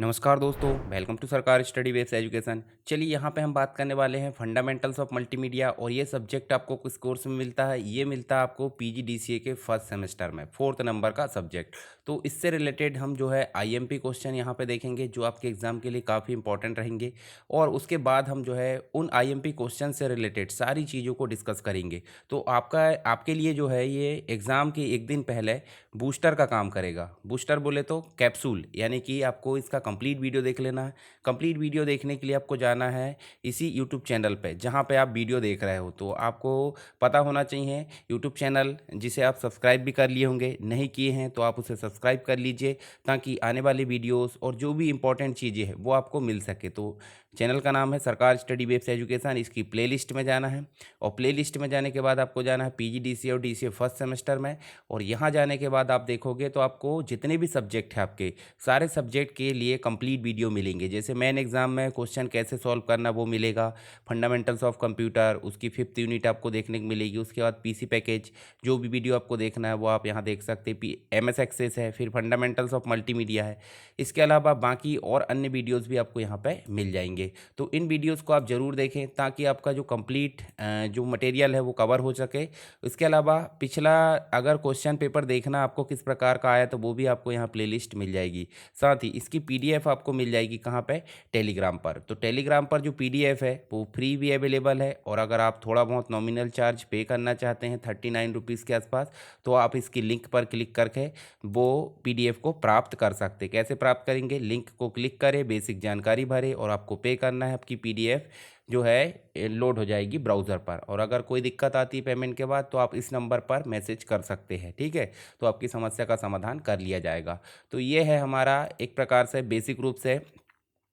नमस्कार दोस्तों, welcome to सरकार स्टडी बेस्ड एजुकेशन। चलिए यहाँ पे हम बात करने वाले हैं फंडामेंटल्स ऑफ मल्टीमीडिया। और ये सब्जेक्ट आपको किस कोर्स में मिलता है? ये मिलता है आपको पीजीडीसीए के फर्स्ट सेमेस्टर में, फोर्थ नंबर का सब्जेक्ट। तो इससे रिलेटेड हम जो है आईएमपी क्वेश्चन यहाँ पे देखेंगे, जो आपके एग्जाम के लिए काफ़ी इंपॉर्टेंट रहेंगे। और उसके बाद हम जो है उन आईएमपी क्वेश्चन से रिलेटेड सारी चीज़ों को डिस्कस करेंगे। तो आपके लिए जो है ये एग्ज़ाम के एक दिन पहले बूस्टर का काम करेगा। बूस्टर बोले तो कैप्सूल, यानी कि आपको इसका कंप्लीट वीडियो देख लेना है। कंप्लीट वीडियो देखने के लिए आपको जाना है इसी यूट्यूब चैनल पे जहाँ पे आप वीडियो देख रहे हो। तो आपको पता होना चाहिए यूट्यूब चैनल जिसे आप सब्सक्राइब भी कर लिए होंगे, नहीं किए हैं तो आप उसे सब्सक्राइब कर लीजिए, ताकि आने वाली वीडियोस और जो भी इंपॉर्टेंट चीज़ें हैं वो आपको मिल सके। तो चैनल का नाम है सरकार स्टडी बेस्ड एजुकेशन। इसकी प्लेलिस्ट में जाना है, और प्लेलिस्ट में जाने के बाद आपको जाना है पीजीडीसीए और डीसीए फर्स्ट सेमेस्टर में। और यहाँ जाने के बाद आप देखोगे तो आपको जितने भी सब्जेक्ट हैं आपके, सारे सब्जेक्ट के लिए कंप्लीट वीडियो मिलेंगे। जैसे मेन एग्जाम में क्वेश्चन कैसे सॉल्व करना वो मिलेगा, फंडामेंटल्स ऑफ कंप्यूटर उसकी 5th यूनिट आपको देखने को मिलेगी। उसके बाद पीसी पैकेज, जो भी वीडियो आपको देखना है वो आप यहाँ देख सकते हैं। एमएस एक्सेस है, फिर फंडामेंटल्स ऑफ मल्टीमीडिया है। इसके अलावा बाकी और अन्य वीडियोज़ भी आपको यहाँ पर मिल जाएंगे। तो इन वीडियोज़ को आप ज़रूर देखें, ताकि आपका जो कंप्लीट जो मटेरियल है वो कवर हो सके। इसके अलावा पिछला अगर क्वेश्चन पेपर देखना आपको किस प्रकार का आया, तो वो भी आपको यहाँ प्लेलिस्ट मिल जाएगी। साथ ही इसकी पीडीएफ आपको मिल जाएगी कहाँ पे? टेलीग्राम पर। तो टेलीग्राम पर जो पीडीएफ है वो फ्री भी अवेलेबल है, और अगर आप थोड़ा बहुत नॉमिनल चार्ज पे करना चाहते हैं 39 रुपीज़ के आसपास, तो आप इसकी लिंक पर क्लिक करके वो पीडीएफ को प्राप्त कर सकते। कैसे प्राप्त करेंगे? लिंक को क्लिक करें, बेसिक जानकारी भरें, और आपको पे करना है। आपकी पीडीएफ जो है लोड हो जाएगी ब्राउज़र पर। और अगर कोई दिक्कत आती है पेमेंट के बाद, तो आप इस नंबर पर मैसेज कर सकते हैं, ठीक है? तो आपकी समस्या का समाधान कर लिया जाएगा। तो ये है हमारा एक प्रकार से बेसिक रूप से,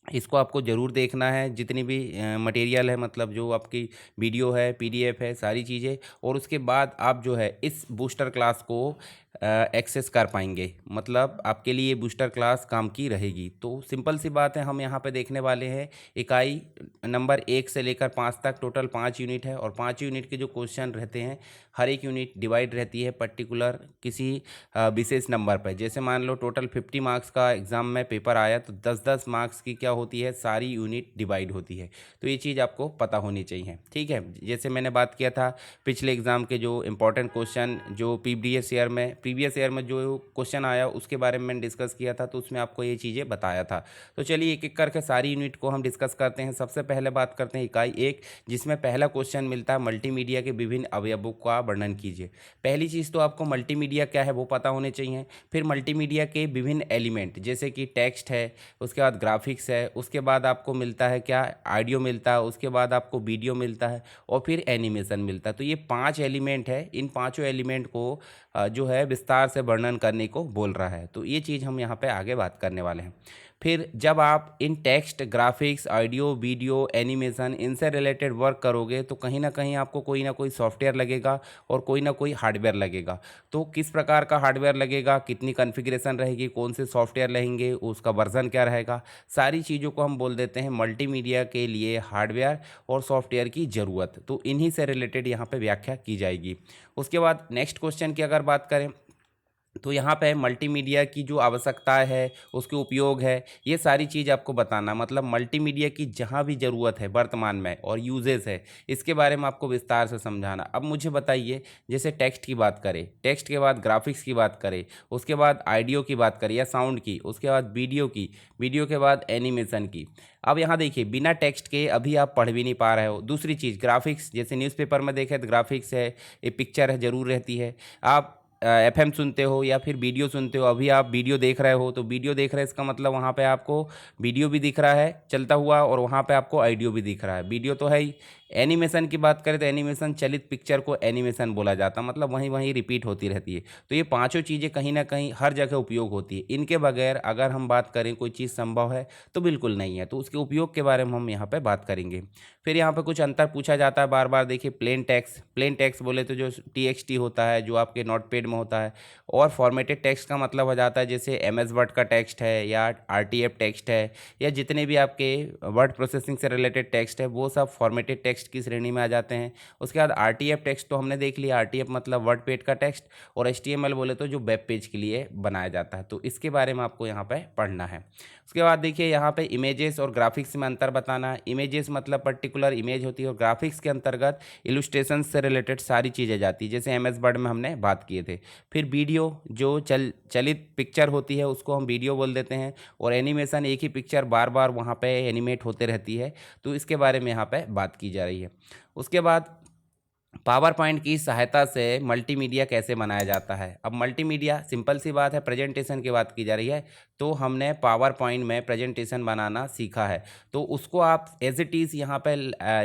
इसको आपको ज़रूर देखना है। जितनी भी मटेरियल है, मतलब जो आपकी वीडियो है, पीडीएफ है, सारी चीज़ें। और उसके बाद आप जो है इस बूस्टर क्लास को एक्सेस कर पाएंगे, मतलब आपके लिए बूस्टर क्लास काम की रहेगी। तो सिंपल सी बात है, हम यहाँ पे देखने वाले हैं इकाई नंबर 1 से लेकर 5 तक, टोटल 5 यूनिट है। और 5 यूनिट के जो क्वेश्चन रहते हैं, हर एक यूनिट डिवाइड रहती है पर्टिकुलर किसी विशेष नंबर पर। जैसे मान लो टोटल 50 मार्क्स का एग्ज़ाम में पेपर आया, तो 10-10 मार्क्स की क्या होती है, सारी यूनिट डिवाइड होती है। तो ये चीज़ आपको पता होनी चाहिए, ठीक है? जैसे मैंने बात किया था पिछले एग्ज़ाम के जो इंपॉर्टेंट क्वेश्चन, जो प्रीवियस ईयर में जो क्वेश्चन आया उसके बारे में मैंने डिस्कस किया था, तो उसमें आपको ये चीज़ें बताया था। तो चलिए एक एक करके सारी यूनिट को हम डिस्कस करते हैं। सबसे पहले बात करते हैं इकाई 1, जिसमें पहला क्वेश्चन मिलता है मल्टीमीडिया के विभिन्न अवयवों का वर्णन कीजिए। पहली चीज़ तो आपको मल्टीमीडिया क्या है वो पता होने चाहिए। फिर मल्टीमीडिया के विभिन्न एलिमेंट, जैसे कि टेक्स्ट है, उसके बाद ग्राफिक्स है, उसके बाद आपको मिलता है क्या, ऑडियो मिलता है, उसके बाद आपको वीडियो मिलता है, और फिर एनिमेशन मिलता है। तो ये 5 एलिमेंट है। इन पाँचों एलिमेंट को जो है विस्तार से वर्णन करने को बोल रहा है। तो ये चीज़ हम यहाँ पे आगे बात करने वाले हैं। फिर जब आप इन text, graphics, audio, video, animation इनसे रिलेटेड वर्क करोगे, तो कहीं ना कहीं आपको कोई ना कोई सॉफ्टवेयर लगेगा और कोई ना कोई हार्डवेयर लगेगा। तो किस प्रकार का हार्डवेयर लगेगा, कितनी कॉन्फ़िगरेशन रहेगी, कौन से सॉफ्टवेयर रहेंगे, उसका वर्जन क्या रहेगा, सारी चीज़ों को हम बोल देते हैं मल्टीमीडिया के लिए हार्डवेयर और सॉफ्टवेयर की ज़रूरत। तो इन्हीं से रिलेटेड यहाँ पे व्याख्या की जाएगी। उसके बाद नेक्स्ट क्वेश्चन की अगर बात करें, तो यहाँ पे मल्टीमीडिया की जो आवश्यकताएं है, उसके उपयोग है, ये सारी चीज़ आपको बताना। मतलब मल्टीमीडिया की जहाँ भी ज़रूरत है वर्तमान में और यूजेस है, इसके बारे में आपको विस्तार से समझाना। अब मुझे बताइए, जैसे टेक्स्ट की बात करें, टेक्स्ट के बाद ग्राफिक्स की बात करें, उसके बाद ऑडियो की बात करें या साउंड की, उसके बाद वीडियो की, वीडियो के बाद एनिमेशन की। अब यहाँ देखिए, बिना टेक्स्ट के अभी आप पढ़ भी नहीं पा रहे हो। दूसरी चीज़ ग्राफिक्स, जैसे न्यूज़पेपर में देखें तो ग्राफिक्स है, ये पिक्चर है, ज़रूर रहती है। आप एफएम सुनते हो या फिर वीडियो सुनते हो, अभी आप वीडियो देख रहे हो, तो वीडियो देख रहे हैं इसका मतलब वहाँ पे आपको वीडियो भी दिख रहा है चलता हुआ, और वहाँ पे आपको ऑडियो भी दिख रहा है। वीडियो तो है ही। एनिमेशन की बात करें तो एनिमेशन, चलित पिक्चर को एनिमेशन बोला जाता है, मतलब वहीं वहीं रिपीट होती रहती है। तो ये पांचों चीज़ें कहीं ना कहीं हर जगह उपयोग होती है। इनके बगैर अगर हम बात करें कोई चीज़ संभव है तो बिल्कुल नहीं है। तो उसके उपयोग के बारे में हम यहाँ पे बात करेंगे। फिर यहाँ पे कुछ अंतर पूछा जाता है बार बार। देखिए, प्लेन टेक्स्ट बोले तो जो टीएक्सटी होता है, जो आपके नोटपैड में होता है। और फॉर्मेटेड टेक्स्ट का मतलब हो जाता है जैसे एमएस वर्ड का टेक्स्ट है या आरटीएफ टेक्स्ट है, या जितने भी आपके वर्ड प्रोसेसिंग से रिलेटेड टेक्स्ट है, वो सब फॉर्मेटेड टेक्स्ट टेक्स्ट की श्रेणी में आ जाते हैं। उसके बाद आरटीएफ टेक्स्ट तो हमने देख लिया, आरटीएफ मतलब वर्ड पेज का टेक्स्ट, और एचटीएमएल बोले तो जो वेब पेज के लिए बनाया जाता है, तो इसके बारे में आपको यहाँ पे पढ़ना है। उसके बाद देखिए यहाँ पे इमेजेस और ग्राफिक्स में अंतर बताना है। इमेजेस मतलब पर्टिकुलर इमेज होती है, और ग्राफिक्स के अंतर्गत इलुस्ट्रेशन से रिलेटेड सारी चीज़ें जाती है, जैसे एमएस वर्ड में हमने बात किए थे। फिर वीडियो जो चलित पिक्चर होती है उसको हम वीडियो बोल देते हैं, और एनिमेशन एक ही पिक्चर बार बार वहाँ पे एनिमेट होते रहती है, तो इसके बारे में यहाँ पे बात की जा रही है। उसके बाद पावर पॉइंट की सहायता से मल्टीमीडिया कैसे बनाया जाता है। अब मल्टीमीडिया सिंपल सी बात है, प्रेजेंटेशन की बात की जा रही है, तो हमने पावर पॉइंट में प्रेजेंटेशन बनाना सीखा है, तो उसको आप एज इट इज़ यहाँ पे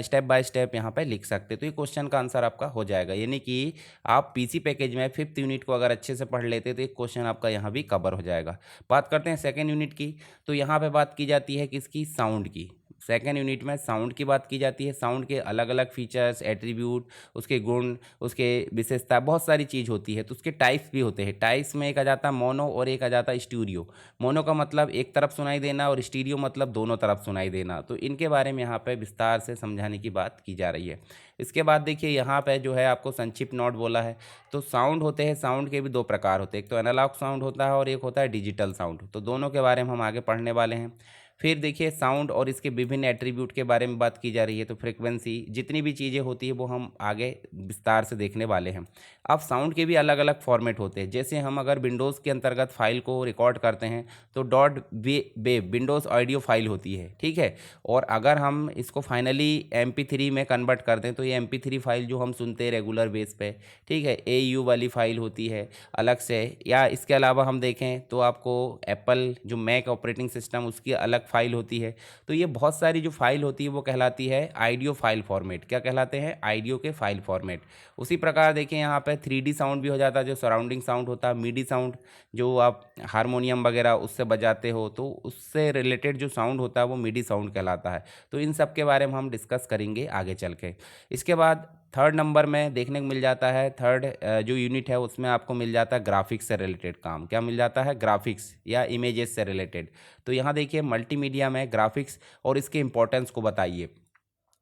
स्टेप बाय स्टेप यहाँ पे लिख सकते, तो ये क्वेश्चन का आंसर आपका हो जाएगा। यानी कि आप पीसी पैकेज में 5th यूनिट को अगर अच्छे से पढ़ लेते तो एक क्वेश्चन आपका यहाँ भी कवर हो जाएगा। बात करते हैं 2nd यूनिट की, तो यहाँ पर बात की जाती है किसकी, साउंड की। 2nd यूनिट में साउंड की बात की जाती है। साउंड के अलग अलग फीचर्स, एट्रीब्यूट, उसके गुण, उसके विशेषता, बहुत सारी चीज़ होती है, तो उसके टाइप्स भी होते हैं। टाइप्स में एक आ जाता है मोनो और एक आ जाता है स्टीरियो। मोनो का मतलब एक तरफ सुनाई देना, और स्टीरियो मतलब दोनों तरफ सुनाई देना, तो इनके बारे में यहाँ पे विस्तार से समझाने की बात की जा रही है। इसके बाद देखिए यहाँ पे जो है आपको संक्षिप्त नोट बोला है, तो साउंड होते हैं, साउंड के भी 2 प्रकार होते हैं, एक तो एनालॉग साउंड होता है और एक होता है डिजिटल साउंड, तो दोनों के बारे में हम आगे पढ़ने वाले हैं। फिर देखिए साउंड और इसके विभिन्न एट्रीब्यूट के बारे में बात की जा रही है, तो फ्रीक्वेंसी, जितनी भी चीज़ें होती है वो हम आगे विस्तार से देखने वाले हैं। अब साउंड के भी अलग अलग फॉर्मेट होते हैं, जैसे हम अगर विंडोज़ के अंतर्गत फाइल को रिकॉर्ड करते हैं तो वेब विंडोज़ ऑडियो फाइल होती है, ठीक है। और अगर हम इसको फाइनली MP3 में कन्वर्ट करते हैं तो ये MP3 फाइल जो हम सुनते हैं रेगुलर बेस पे, ठीक है, AU वाली फाइल होती है अलग से। या इसके अलावा हम देखें तो आपको एप्पल जो मैक ऑपरेटिंग सिस्टम उसकी अलग फाइल होती है, तो ये बहुत सारी जो फाइल होती है वो कहलाती है आइडियो फाइल फॉर्मेट। क्या कहलाते हैं, आइडियो के फाइल फॉर्मेट। उसी प्रकार देखें यहाँ पे 3D साउंड भी हो जाता है, जो सराउंडिंग साउंड होता है, मीडी साउंड जो आप हारमोनियम वगैरह उससे बजाते हो, तो उससे रिलेटेड जो साउंड होता है वो मीडी साउंड कहलाता है। तो इन सब के बारे में हम डिस्कस करेंगे आगे चल के। इसके बाद 3rd नंबर में देखने को मिल जाता है, 3rd जो यूनिट है उसमें आपको मिल जाता है ग्राफिक्स से रिलेटेड काम। क्या मिल जाता है, ग्राफिक्स या इमेजेस से रिलेटेड। तो यहाँ देखिए मल्टीमीडिया में ग्राफिक्स और इसके इंपॉर्टेंस को बताइए।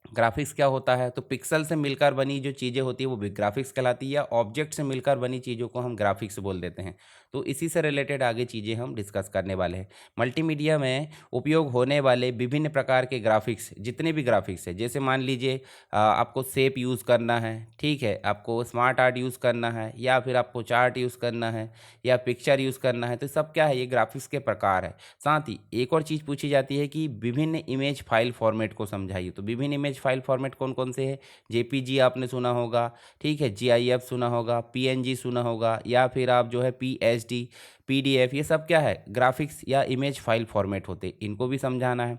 ग्राफिक्स क्या होता है, तो पिक्सल से मिलकर बनी जो चीज़ें होती है वो भी ग्राफिक्स कहलाती है, या ऑब्जेक्ट से मिलकर बनी चीज़ों को हम ग्राफिक्स बोल देते हैं। तो इसी से रिलेटेड आगे चीज़ें हम डिस्कस करने वाले हैं। मल्टीमीडिया में उपयोग होने वाले विभिन्न प्रकार के ग्राफिक्स, जितने भी ग्राफिक्स है, जैसे मान लीजिए आपको शेप यूज़ करना है, ठीक है, आपको स्मार्ट आर्ट यूज़ करना है, या फिर आपको चार्ट यूज़ करना है, या पिक्चर यूज़ करना है, तो सब क्या है, ये ग्राफिक्स के प्रकार है। साथ ही एक और चीज़ पूछी जाती है कि विभिन्न इमेज फाइल फॉर्मेट को समझाइए। तो विभिन्न इमेज फाइल फॉर्मेट कौन कौन से हैं, JPG आपने सुना होगा, ठीक है, GIF सुना होगा, PNG सुना होगा, या फिर आप जो है PSD, PDF, ये सब क्या है, ग्राफिक्स या इमेज फाइल फॉर्मेट होते, इनको भी समझाना है।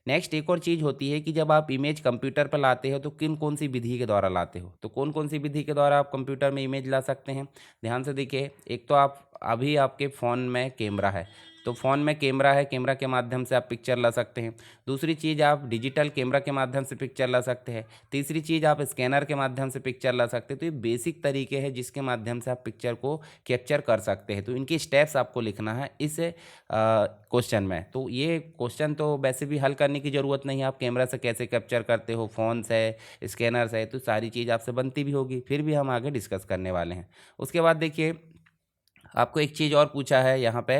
नेक्स्ट एक और चीज़ होती है कि जब आप इमेज कंप्यूटर पर लाते हो तो किन कौन सी विधि के द्वारा लाते हो, तो कौन कौन सी विधि के द्वारा आप कंप्यूटर में इमेज ला सकते हैं। ध्यान से देखिए, एक तो आप अभी आपके फ़ोन में कैमरा है, तो फ़ोन में कैमरा है, कैमरा के माध्यम से आप पिक्चर ला सकते हैं। दूसरी चीज़, आप डिजिटल कैमरा के माध्यम से पिक्चर ला सकते हैं। तीसरी चीज़, आप स्कैनर के माध्यम से पिक्चर ला सकते हैं। तो ये बेसिक तरीके हैं जिसके माध्यम से आप पिक्चर को कैप्चर कर सकते हैं, तो इनकी स्टेप्स आपको लिखना है इस क्वेश्चन में। तो ये क्वेश्चन तो वैसे भी हल करने की ज़रूरत नहीं है, आप कैमरा से कैसे कैप्चर करते हो, फ़ोन से, स्कैनर से, तो सारी चीज़ आपसे बनती भी होगी, फिर भी हम आगे डिस्कस करने वाले हैं। उसके बाद देखिए आपको एक चीज़ और पूछा है यहाँ पे,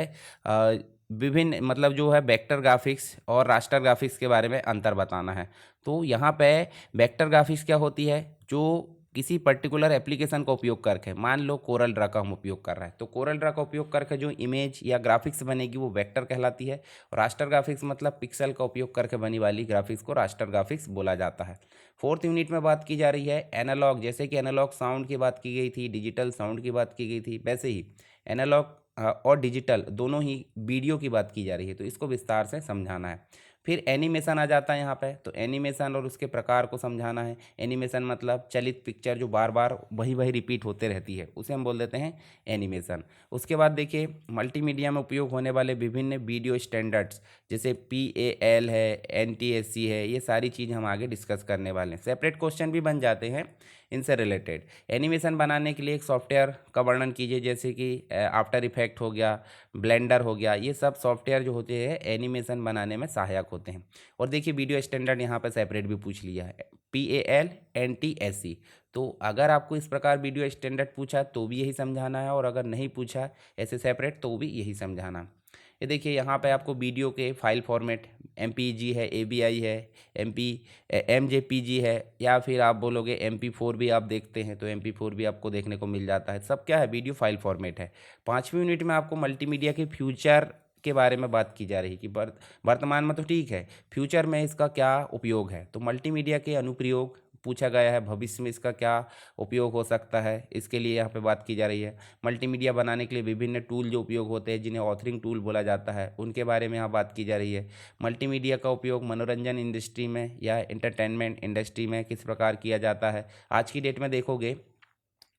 विभिन्न मतलब जो है वेक्टर ग्राफिक्स और रास्टर ग्राफिक्स के बारे में अंतर बताना है। तो यहाँ पे वेक्टर ग्राफिक्स क्या होती है, जो किसी पर्टिकुलर एप्लीकेशन का उपयोग करके, मान लो कोरल ड्रा का हम उपयोग कर रहे हैं, तो कोरल ड्रा का उपयोग करके जो इमेज या ग्राफिक्स बनेगी वो वेक्टर कहलाती है। और रास्टर ग्राफिक्स मतलब पिक्सल का उपयोग करके बनी वाली ग्राफिक्स को रास्टर ग्राफिक्स बोला जाता है। 4th यूनिट में बात की जा रही है एनालॉग, जैसे कि एनालॉग साउंड की बात की गई थी, डिजिटल साउंड की बात की गई थी, वैसे ही एनालॉग और डिजिटल दोनों ही वीडियो की बात की जा रही है, तो इसको विस्तार से समझाना है। फिर एनिमेशन आ जाता है यहाँ पे, तो एनिमेशन और उसके प्रकार को समझाना है। एनिमेशन मतलब चलित पिक्चर जो बार बार वही वही रिपीट होते रहती है, उसे हम बोल देते हैं एनिमेशन। उसके बाद देखिए मल्टीमीडिया में उपयोग होने वाले विभिन्न वीडियो स्टैंडर्ड्स, जैसे PAL है, NTSC है, ये सारी चीज़ हम आगे डिस्कस करने वाले हैं। सेपरेट क्वेश्चन भी बन जाते हैं, इनसे रिलेटेड। एनिमेशन बनाने के लिए एक सॉफ्टवेयर का वर्णन कीजिए, जैसे कि आफ्टर इफेक्ट हो गया, ब्लेंडर हो गया। ये सब सॉफ्टवेयर जो होते हैं एनिमेशन बनाने में सहायक होते हैं। और देखिए वीडियो स्टैंडर्ड यहाँ पर सेपरेट भी पूछ लिया है, PAL NTSC। तो अगर आपको इस प्रकार वीडियो स्टैंडर्ड पूछा तो भी यही समझाना है, और अगर नहीं पूछा ऐसे सेपरेट तो भी यही समझाना। ये देखिए यहाँ पे आपको वीडियो के फाइल फॉर्मेट MPG है, AVI है, MJPG है, या फिर आप बोलोगे MP4 भी आप देखते हैं तो MP4 भी आपको देखने को मिल जाता है। सब क्या है, वीडियो फाइल फॉर्मेट है। 5वीं यूनिट में आपको मल्टीमीडिया के फ्यूचर के बारे में बात की जा रही है कि वर्तमान में तो ठीक है, फ्यूचर में इसका क्या उपयोग है। तो मल्टीमीडिया के अनुप्रयोग पूछा गया है, भविष्य में इसका क्या उपयोग हो सकता है, इसके लिए यहाँ पे बात की जा रही है। मल्टीमीडिया बनाने के लिए विभिन्न टूल जो उपयोग होते हैं, जिन्हें ऑथरिंग टूल बोला जाता है, उनके बारे में यहाँ बात की जा रही है। मल्टीमीडिया का उपयोग मनोरंजन इंडस्ट्री में या एंटरटेनमेंट इंडस्ट्री में किस प्रकार किया जाता है। आज की डेट में देखोगे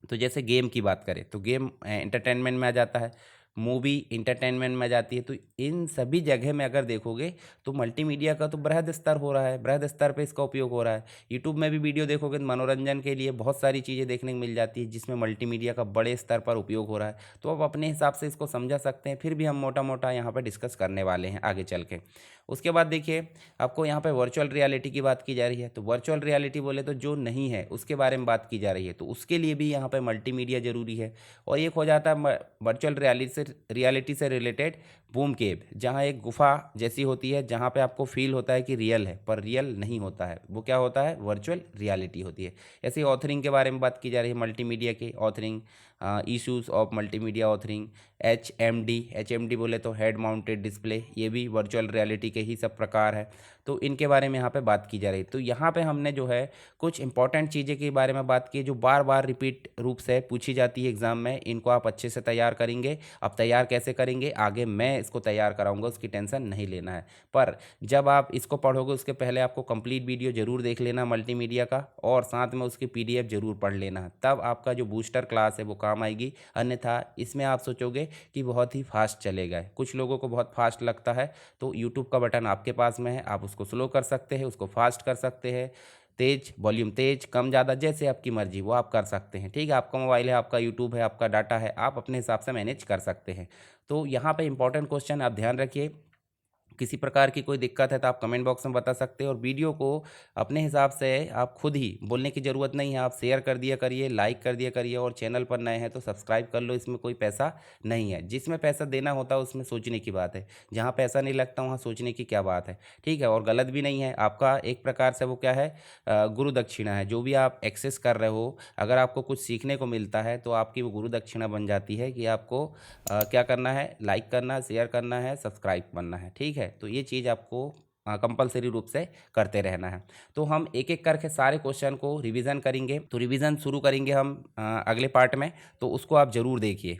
तो जैसे गेम की बात करें तो गेम एंटरटेनमेंट में आ जाता है, मूवी इंटरटेनमेंट में आ जाती है। तो इन सभी जगह में अगर देखोगे तो मल्टीमीडिया का तो बृहद स्तर हो रहा है, बृहद स्तर पे इसका उपयोग हो रहा है। यूट्यूब में भी वीडियो देखोगे तो मनोरंजन के लिए बहुत सारी चीज़ें देखने को मिल जाती है, जिसमें मल्टीमीडिया का बड़े स्तर पर उपयोग हो रहा है। तो आप अपने हिसाब से इसको समझा सकते हैं, फिर भी हम मोटा मोटा यहाँ पर डिस्कस करने वाले हैं आगे चल के। उसके बाद देखिए आपको यहाँ पे वर्चुअल रियलिटी की बात की जा रही है। तो वर्चुअल रियलिटी बोले तो जो नहीं है उसके बारे में बात की जा रही है, तो उसके लिए भी यहाँ पे मल्टीमीडिया ज़रूरी है। और एक हो जाता है वर्चुअल रियलिटी से रिलेटेड बूम केव, जहाँ एक गुफा जैसी होती है, जहाँ पे आपको फील होता है कि रियल है पर रियल नहीं होता है, वो क्या होता है, वर्चुअल रियलिटी होती है। ऐसे ही ऑथरिंग के बारे में बात की जा रही है, मल्टीमीडिया की authoring, issues of multimedia authoring. HMD बोले तो हेड माउंटेड डिस्प्ले, ये भी वर्चुअल रियलिटी के ही सब प्रकार है। तो इनके बारे में यहाँ पे बात की जा रही है। तो यहाँ पे हमने जो है कुछ इंपॉर्टेंट चीज़ें के बारे में बात की जो बार बार रिपीट रूप से पूछी जाती है एग्ज़ाम में। इनको आप अच्छे से तैयार करेंगे। अब तैयार कैसे करेंगे, आगे मैं इसको तैयार कराऊंगा, उसकी टेंशन नहीं लेना है। पर जब आप इसको पढ़ोगे उसके पहले आपको कंप्लीट वीडियो जरूर देख लेना मल्टीमीडिया का, और साथ में उसकी PDF जरूर पढ़ लेना, तब आपका जो बूस्टर क्लास है वो काम आएगी। अन्यथा इसमें आप सोचोगे कि बहुत ही फास्ट चलेगा, कुछ लोगों को बहुत फास्ट लगता है, तो यूट्यूब का बटन आपके पास में है, आप उसको स्लो कर सकते हैं, उसको फास्ट कर सकते हैं, तेज वॉल्यूम तेज कम ज़्यादा जैसे आपकी मर्जी वो आप कर सकते हैं। ठीक है, आपका मोबाइल है, आपका यूट्यूब है, आपका डाटा है, आप अपने हिसाब से मैनेज कर सकते हैं। तो यहाँ पे इंपॉर्टेंट क्वेश्चन आप ध्यान रखिए। किसी प्रकार की कोई दिक्कत है तो आप कमेंट बॉक्स में बता सकते हैं, और वीडियो को अपने हिसाब से आप खुद ही, बोलने की ज़रूरत नहीं है, आप शेयर कर दिया करिए, लाइक कर दिया करिए, और चैनल पर नए हैं तो सब्सक्राइब कर लो। इसमें कोई पैसा नहीं है, जिसमें पैसा देना होता है उसमें सोचने की बात है, जहाँ पैसा नहीं लगता वहाँ सोचने की क्या बात है। ठीक है, और गलत भी नहीं है आपका, एक प्रकार से वो क्या है, गुरु दक्षिणा है। जो भी आप एक्सेस कर रहे हो, अगर आपको कुछ सीखने को मिलता है तो आपकी वो गुरु दक्षिणा बन जाती है कि आपको क्या करना है, लाइक करना है, शेयर करना है, सब्सक्राइब करना है। ठीक है, तो ये चीज़ आपको कंपलसरी रूप से करते रहना है। तो हम एक एक करके सारे क्वेश्चन को रिवीजन करेंगे। तो रिवीजन शुरू करेंगे हम अगले पार्ट में, तो उसको आप ज़रूर देखिए।